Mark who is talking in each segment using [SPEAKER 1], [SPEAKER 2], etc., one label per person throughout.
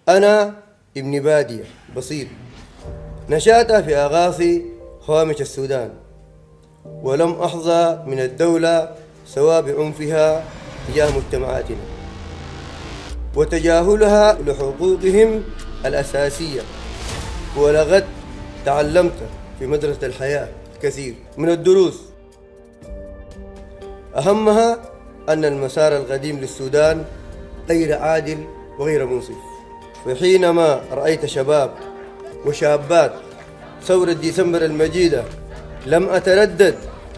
[SPEAKER 1] أنا ابن بادية بسيط، نشأت في أغاصي هوامش السودان، ولم أحظى من الدولة سواء بعنفها تجاه مجتمعاتنا وتجاهلها لحقوقهم الأساسية، ولقد تعلمت في مدرسة الحياة الكثير من الدروس، أهمها أن المسار القديم للسودان غير عادل وغير منصف. فحينما رأيت شباب وشابات ثورة ديسمبر المجيدة لم أتردد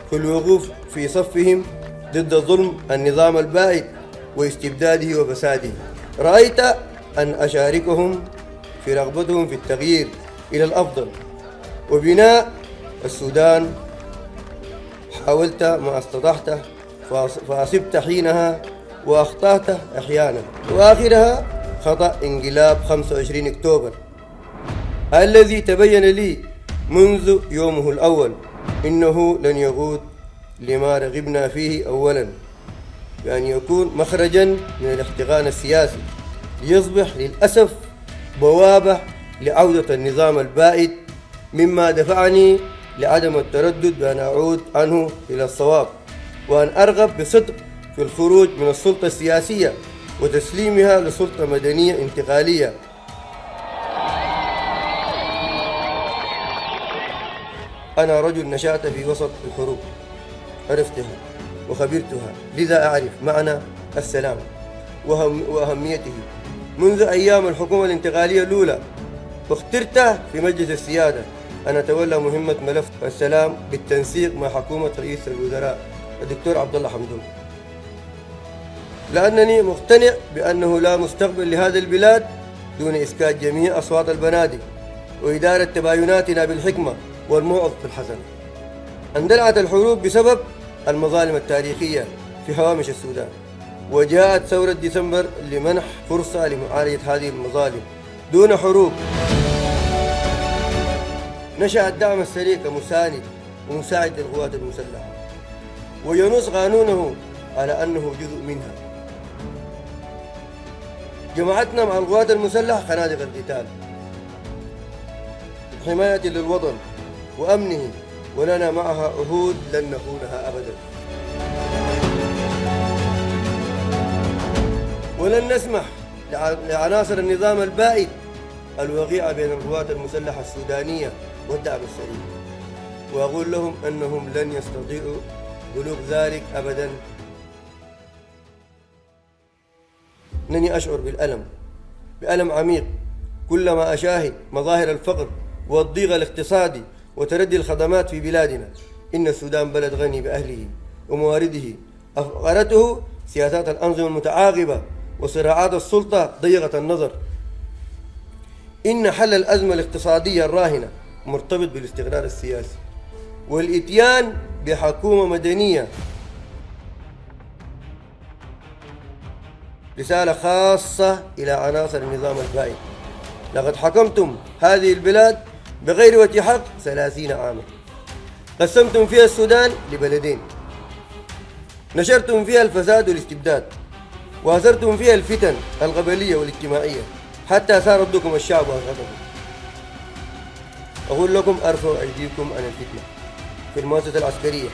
[SPEAKER 1] في الوقوف في صفهم ضد ظلم النظام البائد واستبداده وفساده. رأيت أن أشاركهم في رغبتهم في التغيير إلى الأفضل وبناء السودان. حاولت ما استطعت فأصبت حينها وأخطأت أحيانا، وآخرها خطأ انقلاب 25 أكتوبر الذي تبين لي منذ يومه الأول إنه لن يقود لما رغبنا فيه، أولا بأن يكون مخرجا من الاحتقان السياسي ليصبح للأسف بوابة لعودة النظام البائد، مما دفعني لعدم التردد بأن أعود عنه إلى الصواب، وأن أرغب بصدق في الخروج من السلطة السياسية وتسليمها لسلطة مدنية انتقالية. أنا رجل نشأت في وسط الحروب، عرفتها وخبرتها، لذا أعرف معنى السلام وأهميته منذ أيام الحكومة الانتقالية الأولى، واخترت في مجلس السيادة أن أتولى مهمة ملف السلام بالتنسيق مع حكومة رئيس الوزراء الدكتور عبد الله حمدون، لأنني مقتنع بأنه لا مستقبل لهذه البلاد دون إسكات جميع أصوات البنادق وإدارة تبايناتنا بالحكمة والموعظة الحسنة. اندلعت الحروب بسبب المظالم التاريخية في هوامش السودان، وجاءت ثورة ديسمبر لمنح فرصة لمعالجة هذه المظالم دون حروب. نشأ الدعم السريع كمساند ومساعد للقوات المسلحة، وينص قانونه على أنه جزء منها. جمعتنا مع القوات المسلحة خنادق القتال حماية للوطن وأمنه، ولنا معها عهود لن نخونها أبدا، ولن نسمح لعناصر النظام البائد الوقيعة بين القوات المسلحة السودانية والدعم السريع، وأقول لهم أنهم لن يستطيعوا بلوغ ذلك أبدا. إنني أشعر بألم عميق كلما أشاهد مظاهر الفقر والضيق الاقتصادي وتردي الخدمات في بلادنا. إن السودان بلد غني بأهله وموارده، أفقرته سياسات الأنظمة المتعاقبة وصراعات السلطة ضيقة النظر. إن حل الأزمة الاقتصادية الراهنة مرتبط بالاستقرار السياسي والإتيان بحكومة مدنية. رسالة خاصة إلى عناصر النظام البائد: لقد حكمتم هذه البلاد بغير وجه حق 30 عاما، قسمتم فيها السودان لبلدين، نشرتم فيها الفساد والاستبداد، وأثرتم فيها الفتن القبلية والاجتماعية، حتى صار ضدكم الشعب وأغضبه. أقول لكم: أرفعوا أيديكم عن الفتنة في المؤسسة العسكرية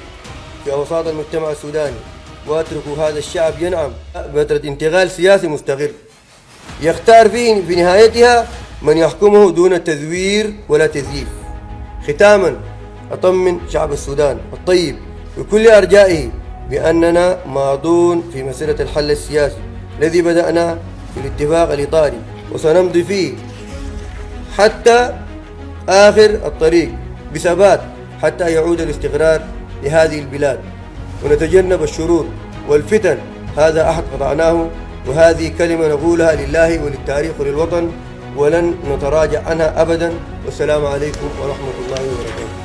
[SPEAKER 1] في أوساط المجتمع السوداني، واتركوا هذا الشعب ينعم بفترة انتقال سياسي مستقر يختار فيه في نهايتها من يحكمه دون تزوير ولا تزييف. ختاما، أطمن شعب السودان الطيب بكل أرجائه بأننا ماضون في مسيرة الحل السياسي الذي بدأنا في الاتفاق الإطاري، وسنمضي فيه حتى آخر الطريق بثبات حتى يعود الاستقرار لهذه البلاد، ونتجنب الشرور والفتن. هذا أحد قطعناه، وهذه كلمة نقولها لله وللتاريخ وللوطن، ولن نتراجع عنها أبدا. والسلام عليكم ورحمة الله وبركاته.